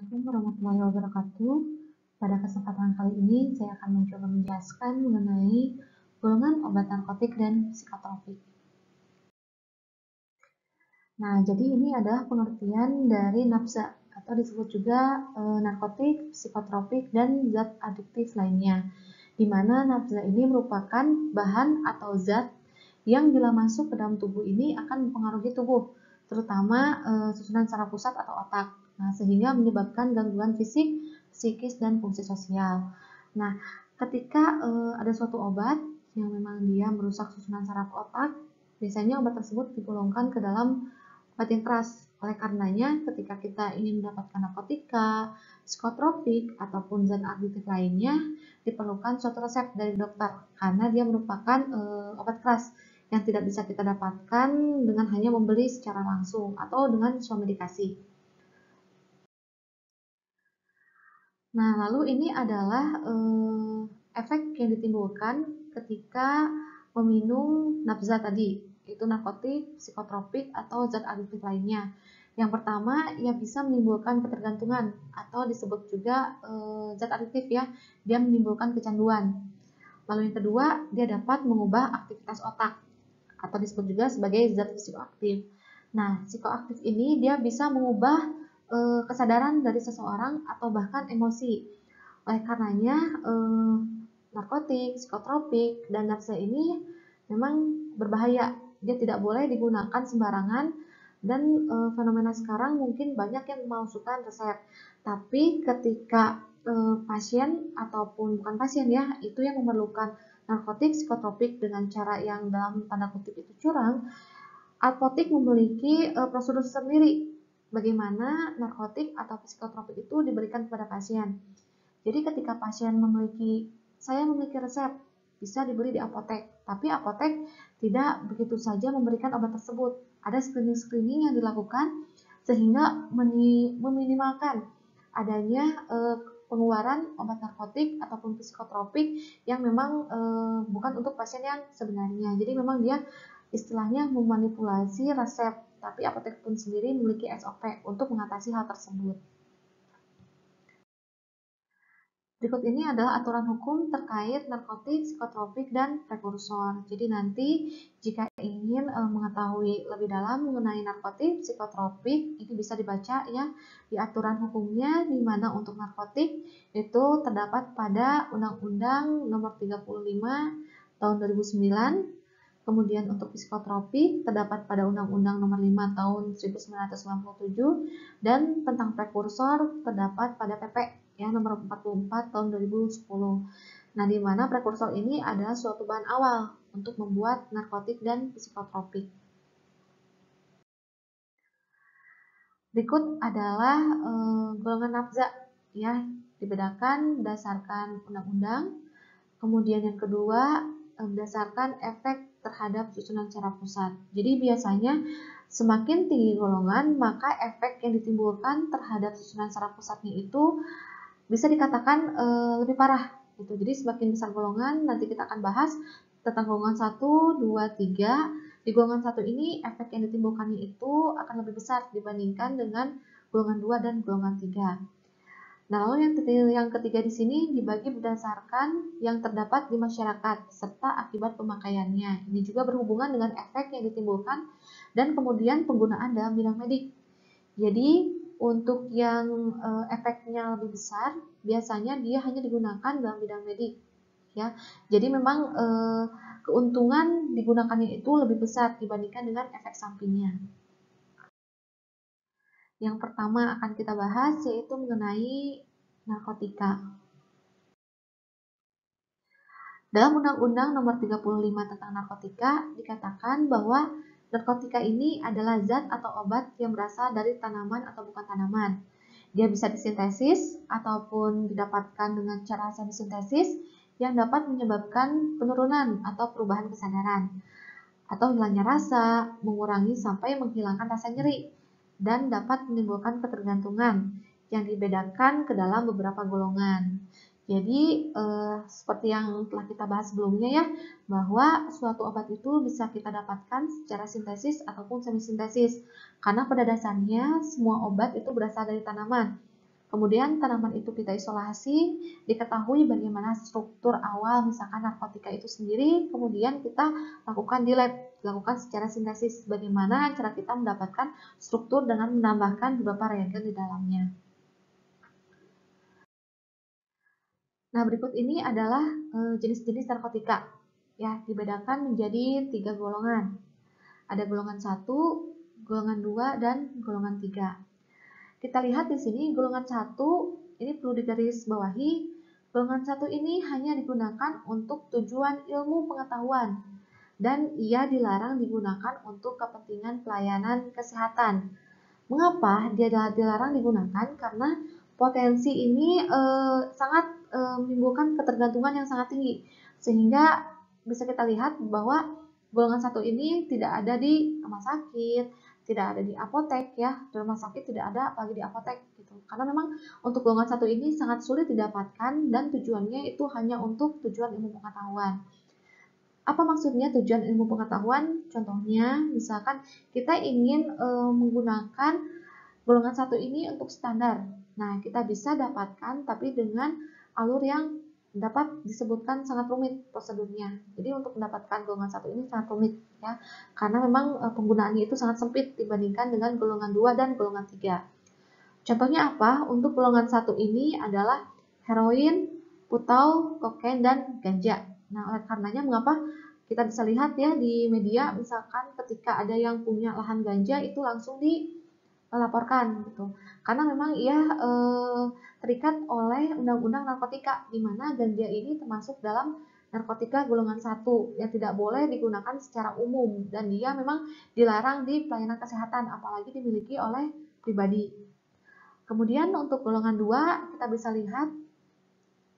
Assalamualaikum warahmatullahi wabarakatuh. Pada kesempatan kali ini, saya akan mencoba menjelaskan mengenai golongan obat narkotik dan psikotropik. Nah, jadi ini adalah pengertian dari nafza atau disebut juga narkotik, psikotropik, dan zat adiktif lainnya. Di mana nafza ini merupakan bahan atau zat yang bila masuk ke dalam tubuh ini akan mempengaruhi tubuh, terutama susunan saraf pusat atau otak. Nah, sehingga menyebabkan gangguan fisik, psikis, dan fungsi sosial. Nah, ketika ada suatu obat yang memang dia merusak susunan saraf otak, biasanya obat tersebut digolongkan ke dalam obat yang keras. Oleh karenanya, ketika kita ingin mendapatkan narkotika, psikotropik, ataupun zat adiktif lainnya, diperlukan suatu resep dari dokter karena dia merupakan obat keras yang tidak bisa kita dapatkan dengan hanya membeli secara langsung atau dengan swamedikasi. Nah, lalu ini adalah efek yang ditimbulkan ketika meminum nafza tadi, yaitu narkotik, psikotropik, atau zat adiktif lainnya. Yang pertama, ia bisa menimbulkan ketergantungan atau disebut juga zat adiktif ya, dia menimbulkan kecanduan. Lalu yang kedua, dia dapat mengubah aktivitas otak atau disebut juga sebagai zat psikoaktif. Nah, psikoaktif ini dia bisa mengubah kesadaran dari seseorang atau bahkan emosi. Oleh karenanya, narkotik, psikotropik, dan nafza ini memang berbahaya. Dia tidak boleh digunakan sembarangan dan fenomena sekarang mungkin banyak yang memalsukan resep. Tapi ketika pasien ataupun bukan pasien ya, itu yang memerlukan narkotik, psikotropik dengan cara yang dalam tanda kutip itu curang, apotek memiliki prosedur sendiri bagaimana narkotik atau psikotropik itu diberikan kepada pasien. Jadi ketika pasien saya memiliki resep, bisa dibeli di apotek, tapi apotek tidak begitu saja memberikan obat tersebut. Ada screening-screening yang dilakukan sehingga meminimalkan adanya pengeluaran obat narkotik ataupun psikotropik yang memang bukan untuk pasien yang sebenarnya. Jadi memang dia istilahnya memanipulasi resep, tapi apotek pun sendiri memiliki SOP untuk mengatasi hal tersebut. Berikut ini adalah aturan hukum terkait narkotik, psikotropik, dan prekursor. Jadi nanti jika ingin mengetahui lebih dalam mengenai narkotik, psikotropik, ini bisa dibaca ya di aturan hukumnya, di mana untuk narkotik itu terdapat pada Undang-Undang Nomor 35 Tahun 2009. Kemudian untuk psikotropik terdapat pada Undang-Undang Nomor 5 Tahun 1997 dan tentang prekursor terdapat pada PP ya Nomor 44 Tahun 2010. Nah, di mana prekursor ini adalah suatu bahan awal untuk membuat narkotik dan psikotropik. Berikut adalah golongan nafza ya, dibedakan berdasarkan undang-undang. Kemudian yang kedua berdasarkan efek terhadap susunan saraf pusat. Jadi biasanya semakin tinggi golongan, maka efek yang ditimbulkan terhadap susunan saraf pusatnya itu bisa dikatakan lebih parah gitu. Jadi semakin besar golongan, nanti kita akan bahas tentang golongan 1, 2, 3. Di golongan 1 ini efek yang ditimbulkannya itu akan lebih besar dibandingkan dengan golongan 2 dan golongan 3. Nah, lalu yang ketiga di sini dibagi berdasarkan yang terdapat di masyarakat serta akibat pemakaiannya. Ini juga berhubungan dengan efek yang ditimbulkan dan kemudian penggunaan dalam bidang medik. Jadi untuk yang efeknya lebih besar, biasanya dia hanya digunakan dalam bidang medik. Ya, jadi memang keuntungan digunakannya itu lebih besar dibandingkan dengan efek sampingnya. Yang pertama akan kita bahas yaitu mengenai narkotika. Dalam Undang-Undang Nomor 35 tentang narkotika dikatakan bahwa narkotika ini adalah zat atau obat yang berasal dari tanaman atau bukan tanaman. Dia bisa disintesis ataupun didapatkan dengan cara semisintesis yang dapat menyebabkan penurunan atau perubahan kesadaran atau hilangnya rasa, mengurangi sampai menghilangkan rasa nyeri, dan dapat menimbulkan ketergantungan yang dibedakan ke dalam beberapa golongan. Jadi seperti yang telah kita bahas sebelumnya ya, bahwa suatu obat itu bisa kita dapatkan secara sintesis ataupun semisintesis. Karena pada dasarnya semua obat itu berasal dari tanaman. Kemudian tanaman itu kita isolasi, diketahui bagaimana struktur awal misalkan narkotika itu sendiri, kemudian kita lakukan di lab, lakukan secara sintesis bagaimana cara kita mendapatkan struktur dengan menambahkan beberapa reagen di dalamnya. Nah, berikut ini adalah jenis-jenis narkotika. Ya, dibedakan menjadi 3 golongan. Ada golongan 1, golongan 2, dan golongan 3. Kita lihat di sini golongan 1 ini perlu digarisbawahi. Golongan 1 ini hanya digunakan untuk tujuan ilmu pengetahuan dan ia dilarang digunakan untuk kepentingan pelayanan kesehatan. Mengapa dia dilarang digunakan? Karena potensi ini sangat menimbulkan ketergantungan yang sangat tinggi, sehingga bisa kita lihat bahwa golongan 1 ini tidak ada di rumah sakit, tidak ada di apotek ya, di rumah sakit tidak ada, apalagi di apotek gitu. Karena memang untuk golongan 1 ini sangat sulit didapatkan dan tujuannya itu hanya untuk tujuan ilmu pengetahuan. Apa maksudnya tujuan ilmu pengetahuan? Contohnya, misalkan kita ingin menggunakan golongan 1 ini untuk standar. Nah, kita bisa dapatkan tapi dengan alur yang dapat disebutkan sangat rumit prosedurnya. Jadi untuk mendapatkan golongan 1 ini sangat rumit ya. Karena memang penggunaannya itu sangat sempit dibandingkan dengan golongan 2 dan golongan 3. Contohnya apa? Untuk golongan 1 ini adalah heroin, putau, kokain, dan ganja. Nah, oleh karenanya mengapa kita bisa lihat ya di media misalkan ketika ada yang punya lahan ganja itu langsung dilaporkan gitu. Karena memang ia terikat oleh undang-undang narkotika di mana ganja ini termasuk dalam narkotika golongan 1 yang tidak boleh digunakan secara umum dan dia memang dilarang di pelayanan kesehatan apalagi dimiliki oleh pribadi. Kemudian untuk golongan 2 kita bisa lihat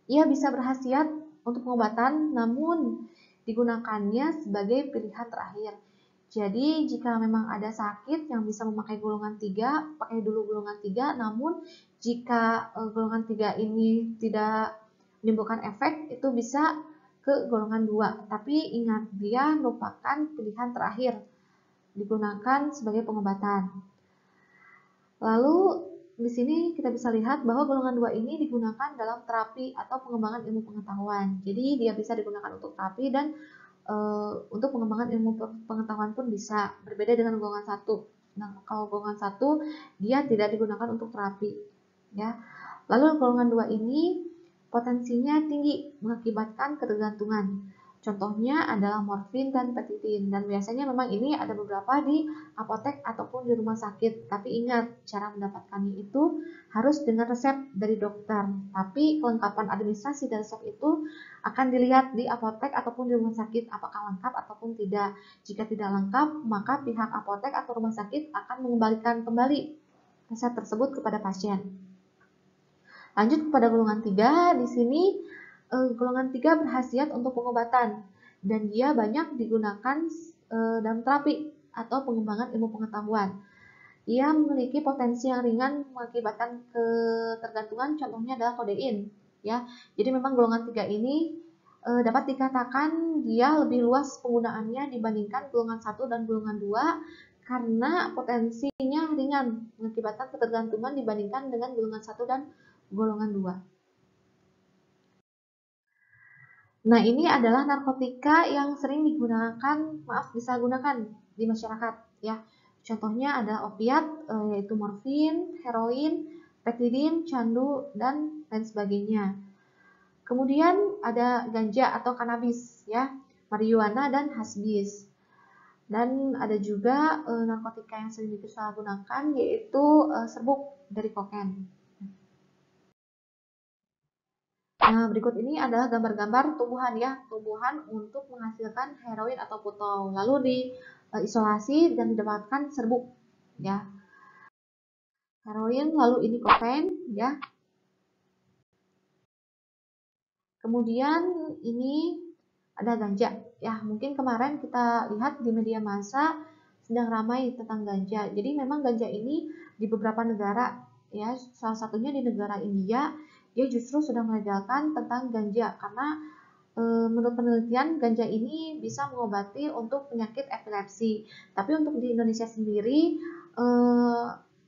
ia bisa berkhasiat untuk pengobatan namun digunakannya sebagai pilihan terakhir. Jadi jika memang ada sakit yang bisa memakai golongan 3, pakai dulu golongan 3, namun jika golongan 3 ini tidak menimbulkan efek, itu bisa ke golongan 2. Tapi ingat, dia merupakan pilihan terakhir, digunakan sebagai pengobatan. Lalu di sini kita bisa lihat bahwa golongan 2 ini digunakan dalam terapi atau pengembangan ilmu pengetahuan. Jadi dia bisa digunakan untuk terapi dan untuk pengembangan ilmu pengetahuan pun bisa, berbeda dengan golongan 1. Nah, kalau golongan 1 dia tidak digunakan untuk terapi ya. Lalu golongan 2 ini potensinya tinggi mengakibatkan ketergantungan. Contohnya adalah morfin dan petidin dan biasanya memang ini ada beberapa di apotek ataupun di rumah sakit. Tapi ingat, cara mendapatkannya itu harus dengan resep dari dokter. Tapi kelengkapan administrasi dan resep itu akan dilihat di apotek ataupun di rumah sakit apakah lengkap ataupun tidak. Jika tidak lengkap, maka pihak apotek atau rumah sakit akan mengembalikan kembali resep tersebut kepada pasien. Lanjut kepada golongan 3, di sini golongan 3 berkhasiat untuk pengobatan dan dia banyak digunakan dalam terapi atau pengembangan ilmu pengetahuan. Ia memiliki potensi yang ringan mengakibatkan ketergantungan, contohnya adalah kodein ya. Jadi memang golongan 3 ini dapat dikatakan dia lebih luas penggunaannya dibandingkan golongan 1 dan golongan 2 karena potensinya ringan mengakibatkan ketergantungan dibandingkan dengan golongan 1 dan golongan 2. Nah, ini adalah narkotika yang sering disalahgunakan di masyarakat ya. Contohnya adalah opiat yaitu morfin, heroin, petidin, candu dan lain sebagainya. Kemudian ada ganja atau kanabis ya, marijuana dan hasbis. Dan ada juga narkotika yang sering disalahgunakan yaitu serbuk dari kokain. Nah, berikut ini adalah gambar-gambar tumbuhan ya, tumbuhan untuk menghasilkan heroin atau putau. Lalu diisolasi dan didapatkan serbuk ya. Heroin, lalu ini kokain ya. Kemudian ini ada ganja ya. Mungkin kemarin kita lihat di media massa sedang ramai tentang ganja. Jadi memang ganja ini di beberapa negara ya, salah satunya di negara India, dia justru sudah melegalkan tentang ganja karena menurut penelitian ganja ini bisa mengobati untuk penyakit epilepsi. Tapi untuk di Indonesia sendiri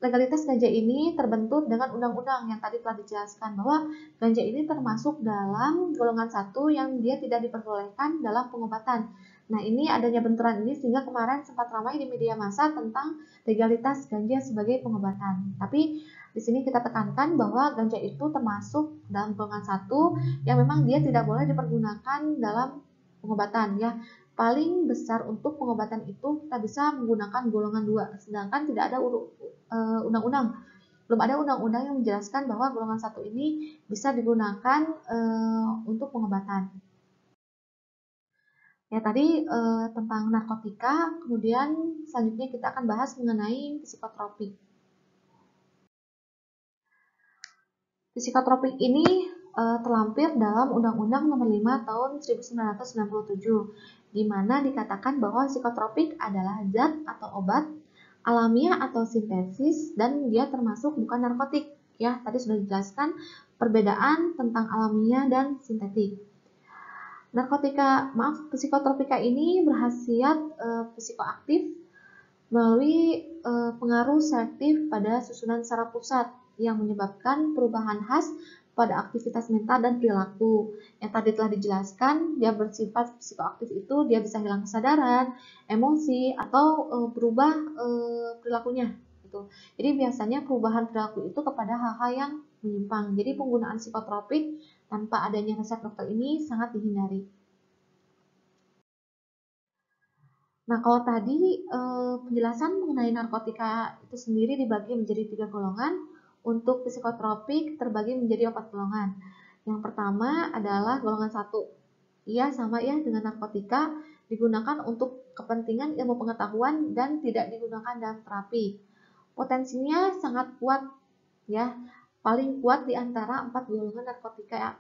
legalitas ganja ini terbentuk dengan undang-undang yang tadi telah dijelaskan bahwa ganja ini termasuk dalam golongan 1 yang dia tidak diperbolehkan dalam pengobatan. Nah, ini adanya benturan ini sehingga kemarin sempat ramai di media massa tentang legalitas ganja sebagai pengobatan. Tapi di sini kita tekankan bahwa ganja itu termasuk dalam golongan 1 yang memang dia tidak boleh dipergunakan dalam pengobatan ya. Paling besar untuk pengobatan itu kita bisa menggunakan golongan 2, sedangkan tidak ada undang-undang. Belum ada undang-undang yang menjelaskan bahwa golongan 1 ini bisa digunakan untuk pengobatan. Ya tadi tentang narkotika, kemudian selanjutnya kita akan bahas mengenai psikotropik. Psikotropik ini terlampir dalam Undang-Undang Nomor 5 Tahun 1997, di mana dikatakan bahwa psikotropik adalah zat atau obat alamiah atau sintesis dan dia termasuk bukan narkotik. Ya, tadi sudah dijelaskan perbedaan tentang alamiah dan sintetik. Psikotropika ini berkhasiat psikoaktif melalui pengaruh selektif pada susunan saraf pusat yang menyebabkan perubahan khas pada aktivitas mental dan perilaku. Yang tadi telah dijelaskan, dia bersifat psikoaktif itu dia bisa hilang kesadaran, emosi, atau berubah perilakunya. Gitu. Jadi biasanya perubahan perilaku itu kepada hal-hal yang menyimpang. Jadi penggunaan psikotropik tanpa adanya resep dokter ini sangat dihindari. Nah, kalau tadi penjelasan mengenai narkotika itu sendiri dibagi menjadi 3 golongan, untuk psikotropik terbagi menjadi 4 golongan. Yang pertama adalah golongan 1. Ia sama ya dengan narkotika, digunakan untuk kepentingan ilmu pengetahuan dan tidak digunakan dalam terapi. Potensinya sangat kuat ya, paling kuat di antara 4 golongan narkotika ya.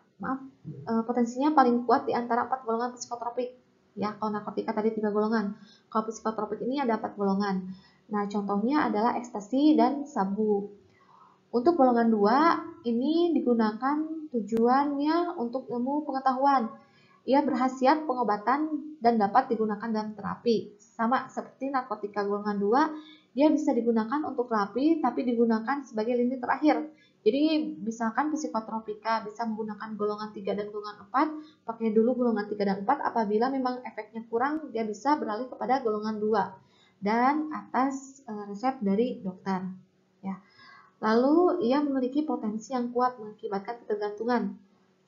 Potensinya paling kuat di antara 4 golongan psikotropik. Ya, kalau narkotika tadi 3 golongan. Kalau psikotropik ini ada 4 golongan. Nah, contohnya adalah ekstasi dan sabu. Untuk golongan 2, ini digunakan tujuannya untuk ilmu pengetahuan. Ia berkhasiat pengobatan dan dapat digunakan dalam terapi. Sama seperti narkotika golongan 2, dia bisa digunakan untuk terapi tapi digunakan sebagai lini terakhir. Jadi misalkan psikotropika bisa menggunakan golongan 3 dan golongan 4, pakai dulu golongan 3 dan 4, apabila memang efeknya kurang, dia bisa beralih kepada golongan 2 dan atas resep dari dokter. Ya. Lalu ia memiliki potensi yang kuat mengakibatkan ketergantungan.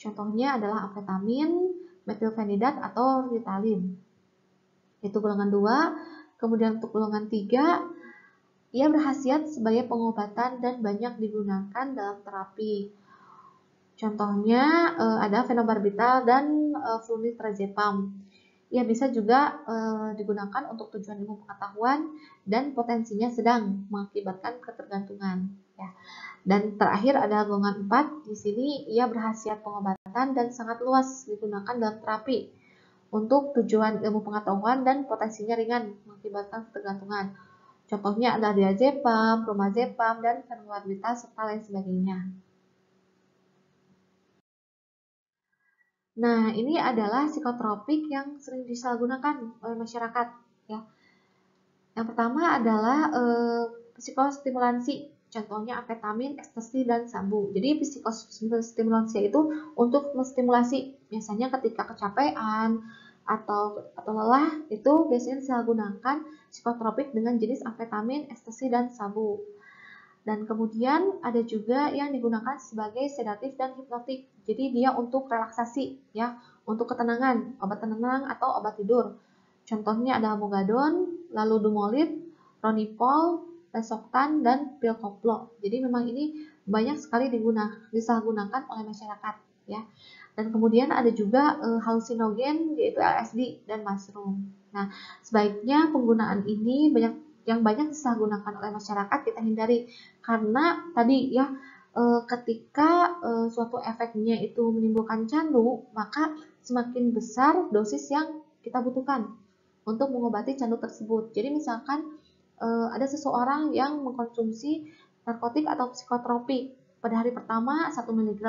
Contohnya adalah amfetamin, metilfenidat atau Ritalin. Itu golongan 2. Kemudian untuk golongan 3, ia berkhasiat sebagai pengobatan dan banyak digunakan dalam terapi. Contohnya ada fenobarbital dan flunitrazepam. Ia bisa juga digunakan untuk tujuan ilmu pengetahuan dan potensinya sedang mengakibatkan ketergantungan. Ya. Dan terakhir ada golongan 4. Di sini ia berkhasiat pengobatan dan sangat luas digunakan dalam terapi untuk tujuan ilmu pengetahuan dan potensinya ringan mengakibatkan ketergantungan. Contohnya adalah diazepam, bromazepam, dan fenobarbital serta lain sebagainya. Nah, ini adalah psikotropik yang sering disalahgunakan oleh masyarakat. Ya. Yang pertama adalah psikostimulansi, contohnya amfetamin, ekstasi, dan sabu. Jadi psikostimulansi itu untuk menstimulasi, biasanya ketika kecapean atau lelah, itu biasanya disalahgunakan psikotropik dengan jenis amfetamin, ekstasi, dan sabu. Dan kemudian ada juga yang digunakan sebagai sedatif dan hipnotik. Jadi dia untuk relaksasi ya, untuk ketenangan, obat tenang atau obat tidur. Contohnya ada Amogadon, lalu Dumolit, Ronipol, Lesoktan, dan pil koplo. Jadi memang ini banyak sekali disalahgunakan oleh masyarakat ya. Dan kemudian ada juga halusinogen yaitu LSD dan mushroom. Nah, sebaiknya penggunaan ini banyak disalahgunakan oleh masyarakat kita hindari, karena tadi ya ketika suatu efeknya itu menimbulkan candu, maka semakin besar dosis yang kita butuhkan untuk mengobati candu tersebut. Jadi misalkan ada seseorang yang mengkonsumsi narkotik atau psikotropik pada hari pertama 1 mg.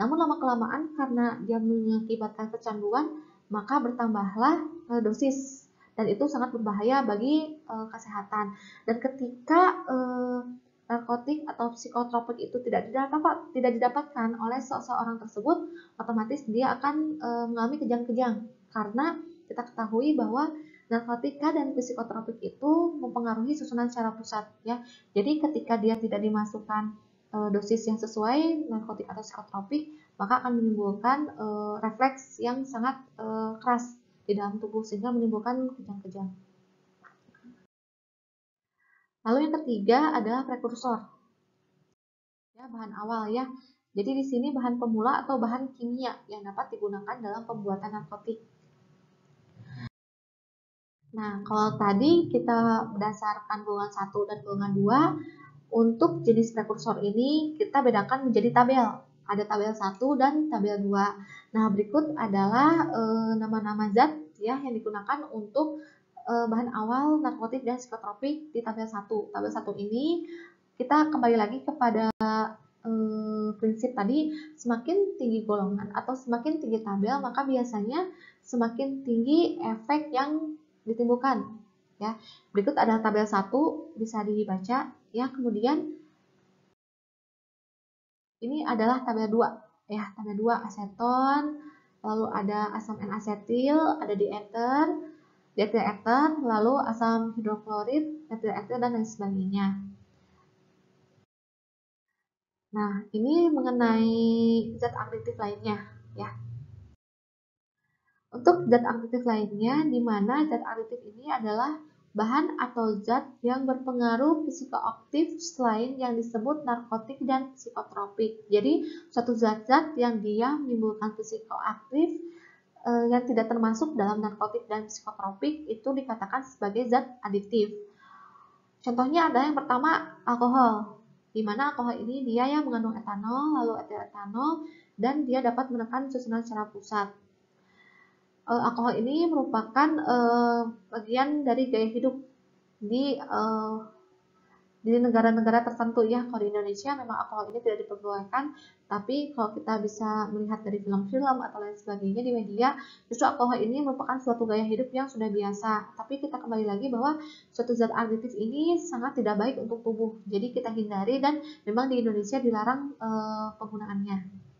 Namun lama-kelamaan karena dia mengakibatkan kecanduan, maka bertambahlah dosis dan itu sangat berbahaya bagi kesehatan. Dan ketika narkotik atau psikotropik itu tidak didapatkan oleh seseorang tersebut, otomatis dia akan mengalami kejang-kejang, karena kita ketahui bahwa narkotika dan psikotropik itu mempengaruhi susunan secara pusat ya. Jadi ketika dia tidak dimasukkan dosis yang sesuai narkotik atau psikotropik, maka akan menimbulkan refleks yang sangat keras di dalam tubuh sehingga menimbulkan kejang-kejang. Lalu yang ketiga adalah prekursor. Ya, bahan awal ya. Jadi di sini bahan pemula atau bahan kimia yang dapat digunakan dalam pembuatan narkotik. Nah, kalau tadi kita berdasarkan golongan 1 dan golongan 2, untuk jenis prekursor ini kita bedakan menjadi tabel. Ada tabel 1 dan tabel 2. Nah, berikut adalah nama-nama zat ya yang digunakan untuk bahan awal narkotik dan psikotropik di tabel 1. Tabel 1 ini kita kembali lagi kepada prinsip tadi, semakin tinggi golongan atau semakin tinggi tabel, maka biasanya semakin tinggi efek yang ditimbulkan ya. Berikut adalah tabel 1, bisa dibaca ya. Kemudian ini adalah tabel 2 ya, tabel 2 aseton, lalu ada asam N-asetil, ada diether, lalu asam hidroklorid, metil etil, dan lain sebagainya. Nah, ini mengenai zat aktif lainnya ya. Untuk zat aktif lainnya, di mana zat aktif ini adalah bahan atau zat yang berpengaruh psikoaktif selain yang disebut narkotik dan psikotropik. Jadi, suatu zat-zat yang dia menimbulkan psikoaktif yang tidak termasuk dalam narkotik dan psikotropik itu dikatakan sebagai zat adiktif. Contohnya ada yang pertama, alkohol. Di mana alkohol ini dia yang mengandung etanol, lalu etil etanol, dan dia dapat menekan susunan secara pusat. Alkohol ini merupakan bagian dari gaya hidup di negara-negara tertentu ya. Kalau di Indonesia memang alkohol ini tidak diperbolehkan, tapi kalau kita bisa melihat dari film-film atau lain sebagainya di media, justru alkohol ini merupakan suatu gaya hidup yang sudah biasa. Tapi kita kembali lagi bahwa suatu zat adiktif ini sangat tidak baik untuk tubuh, jadi kita hindari dan memang di Indonesia dilarang penggunaannya.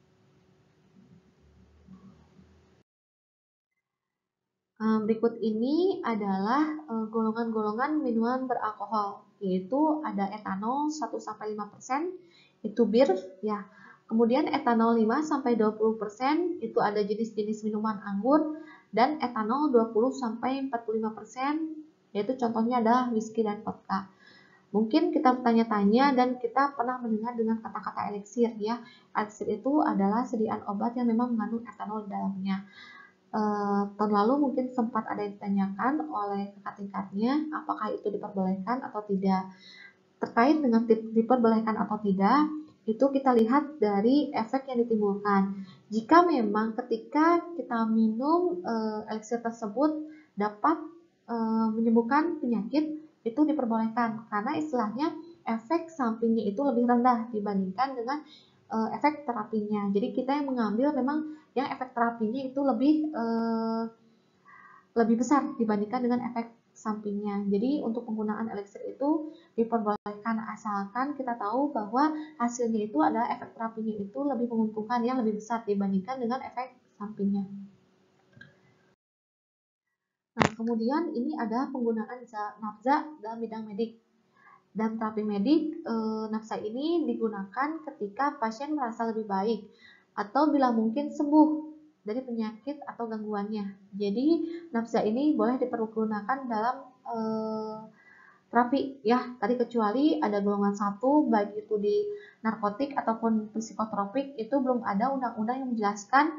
Berikut ini adalah golongan-golongan minuman beralkohol, yaitu ada etanol 1-5%, itu bir ya. Kemudian etanol 5-20%, itu ada jenis-jenis minuman anggur, dan etanol 20-45%, yaitu contohnya adalah whisky dan vodka. Mungkin kita bertanya-tanya dan kita pernah mendengar dengan kata-kata eliksir ya. Eliksir itu adalah sediaan obat yang memang mengandung etanol di dalamnya. Tahun lalu mungkin sempat ada yang ditanyakan oleh kakak tingkatnya apakah itu diperbolehkan atau tidak. Terkait dengan diperbolehkan atau tidak, itu kita lihat dari efek yang ditimbulkan. Jika memang ketika kita minum eliksir tersebut dapat menyembuhkan penyakit, itu diperbolehkan karena istilahnya efek sampingnya itu lebih rendah dibandingkan dengan efek terapinya. Jadi kita yang mengambil memang yang efek terapinya itu lebih besar dibandingkan dengan efek sampingnya. Jadi untuk penggunaan eliksir itu diperbolehkan asalkan kita tahu bahwa hasilnya itu adalah efek terapinya itu lebih menguntungkan, yang lebih besar dibandingkan dengan efek sampingnya. Nah, kemudian ini ada penggunaan nafza dalam bidang medik. Dan terapi medik, nafza ini digunakan ketika pasien merasa lebih baik atau bila mungkin sembuh dari penyakit atau gangguannya. Jadi nafza ini boleh dipergunakan dalam terapi ya. Tadi kecuali ada golongan 1, baik itu di narkotik ataupun psikotropik, itu belum ada undang-undang yang menjelaskan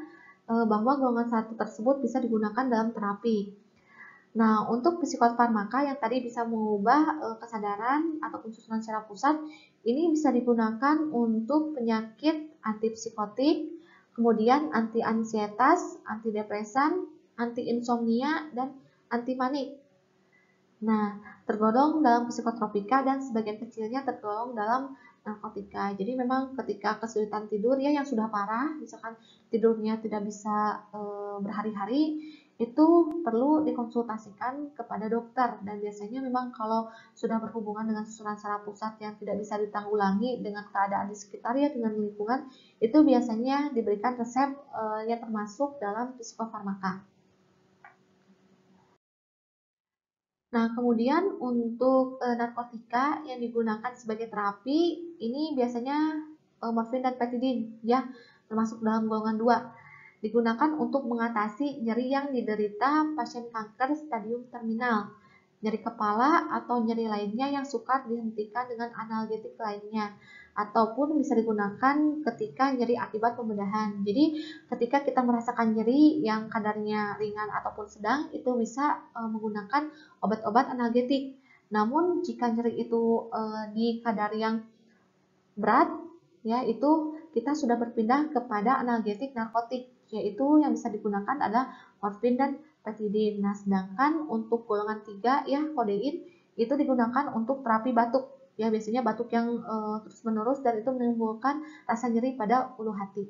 bahwa golongan 1 tersebut bisa digunakan dalam terapi. Nah, untuk psikofarmaka yang tadi bisa mengubah kesadaran ataupun susunan secara pusat, ini bisa digunakan untuk penyakit antipsikotik, kemudian anti-ansietas, antidepresan, anti-insomnia, dan anti-manik. Nah, tergolong dalam psikotropika dan sebagian kecilnya tergolong dalam narkotika. Jadi memang ketika kesulitan tidur ya yang sudah parah, misalkan tidurnya tidak bisa berhari-hari, itu perlu dikonsultasikan kepada dokter. Dan biasanya memang kalau sudah berhubungan dengan susunan saraf pusat yang tidak bisa ditanggulangi dengan keadaan di sekitar ya, dengan lingkungan, itu biasanya diberikan resep yang termasuk dalam psikofarmaka. Nah, kemudian untuk narkotika yang digunakan sebagai terapi, ini biasanya morfin dan petidin ya, termasuk dalam golongan 2. Digunakan untuk mengatasi nyeri yang diderita pasien kanker stadium terminal, nyeri kepala atau nyeri lainnya yang sukar dihentikan dengan analgetik lainnya, ataupun bisa digunakan ketika nyeri akibat pembedahan. Jadi ketika kita merasakan nyeri yang kadarnya ringan ataupun sedang, itu bisa menggunakan obat-obat analgetik. Namun jika nyeri itu di kadar yang berat, ya itu kita sudah berpindah kepada analgetik narkotik, yaitu yang bisa digunakan adalah morfin dan petidin. Nah, sedangkan untuk golongan 3 ya, kodein, itu digunakan untuk terapi batuk. Ya, biasanya batuk yang terus-menerus dan itu menimbulkan rasa nyeri pada ulu hati.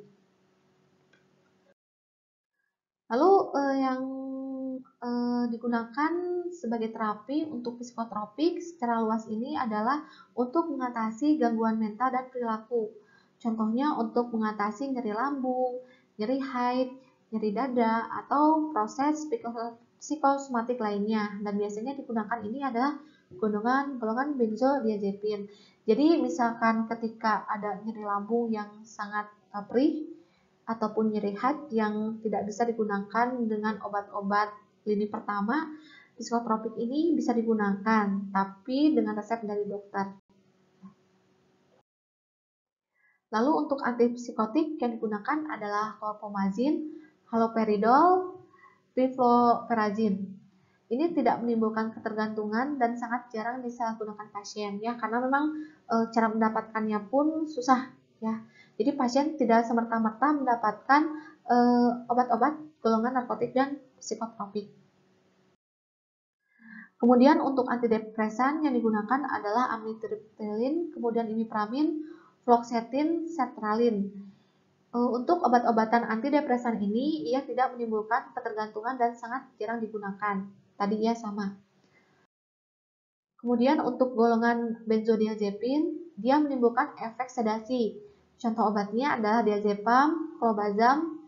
Lalu yang digunakan sebagai terapi untuk psikotropik secara luas ini adalah untuk mengatasi gangguan mental dan perilaku. Contohnya untuk mengatasi nyeri lambung, nyeri haid, nyeri dada, atau proses psikosomatik lainnya. Dan biasanya digunakan ini adalah golongan benzodiazepin. Jadi misalkan ketika ada nyeri lambung yang sangat perih, ataupun nyeri haid yang tidak bisa digunakan dengan obat-obat lini pertama, psikotropik ini bisa digunakan, tapi dengan resep dari dokter. Lalu untuk antipsikotik yang digunakan adalah chlorpromazine, haloperidol, trifluoperazine. Ini tidak menimbulkan ketergantungan dan sangat jarang disalahgunakan pasien ya, karena memang cara mendapatkannya pun susah ya. Jadi pasien tidak semerta-merta mendapatkan obat-obat golongan narkotik dan psikotropik. Kemudian untuk antidepresan yang digunakan adalah amitriptylin, kemudian imipramine, fluoxetine, sertralin. Untuk obat-obatan antidepresan ini, ia tidak menimbulkan ketergantungan dan sangat jarang digunakan. Tadi ya sama. Kemudian untuk golongan benzodiazepin, dia menimbulkan efek sedasi. Contoh obatnya adalah diazepam, clobazam,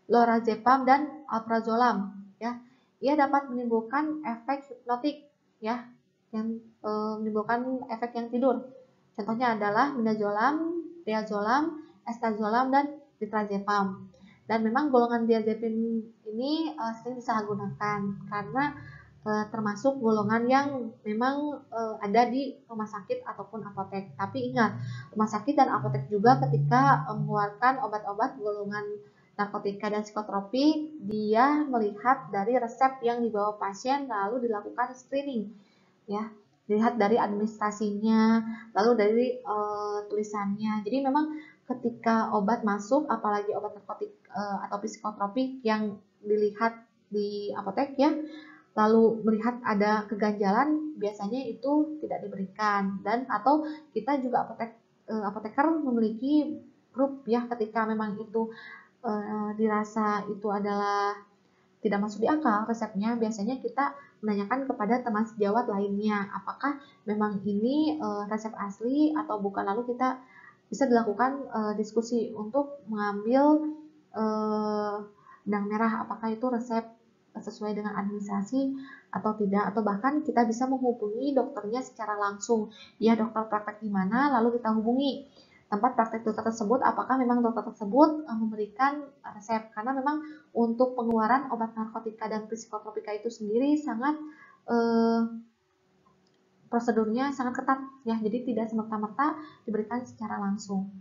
lorazepam, dan alprazolam. Ya, ia dapat menimbulkan efek hipnotik, ya, yang menimbulkan efek yang tidur. Contohnya adalah midazolam, triazolam, estazolam, dan ditrazepam. Dan memang golongan diazepam ini sering disalahgunakan karena termasuk golongan yang memang ada di rumah sakit ataupun apotek. Tapi ingat, rumah sakit dan apotek juga ketika mengeluarkan obat-obat golongan narkotika dan psikotropik, dia melihat dari resep yang dibawa pasien lalu dilakukan screening, ya, dilihat dari administrasinya, lalu dari tulisannya. Jadi memang ketika obat masuk, apalagi obat narkotik atau psikotropik yang dilihat di apotek ya, lalu melihat ada keganjalan, biasanya itu tidak diberikan. Dan atau kita juga apoteker memiliki grup ya, ketika memang itu dirasa itu adalah tidak masuk di akal resepnya, biasanya kita menanyakan kepada teman sejawat lainnya apakah memang ini resep asli atau bukan, lalu kita bisa dilakukan diskusi untuk mengambil benang merah apakah itu resep sesuai dengan administrasi atau tidak, atau bahkan kita bisa menghubungi dokternya secara langsung. Ya, dokter praktek di mana, lalu kita hubungi tempat praktek dokter tersebut apakah memang dokter tersebut memberikan resep, karena memang untuk pengeluaran obat narkotika dan psikotropika itu sendiri sangat prosedurnya sangat ketat ya, jadi tidak semerta-merta diberikan secara langsung.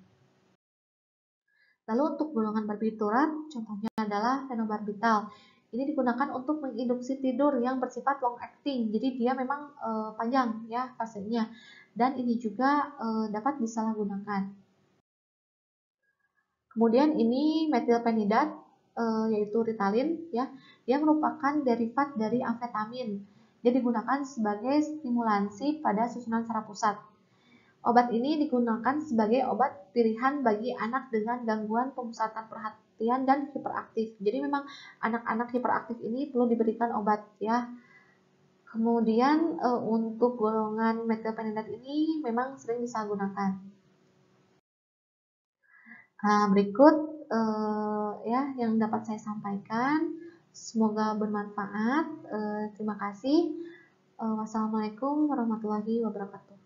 Lalu untuk golongan barbiturat, contohnya adalah fenobarbital. Ini digunakan untuk menginduksi tidur yang bersifat long acting, jadi dia memang panjang ya fasenya, dan ini juga dapat disalahgunakan. Kemudian ini metilpenidat, yaitu Ritalin ya, dia merupakan derivat dari amfetamin. Dia digunakan sebagai stimulansi pada susunan saraf pusat. Obat ini digunakan sebagai obat pilihan bagi anak dengan gangguan pemusatan perhatian dan hiperaktif. Jadi memang anak-anak hiperaktif ini perlu diberikan obat ya. Kemudian untuk golongan metilpenidat ini memang sering disalahgunakan. Nah, berikut ya yang dapat saya sampaikan. Semoga bermanfaat. Terima kasih. Wassalamualaikum warahmatullahi wabarakatuh.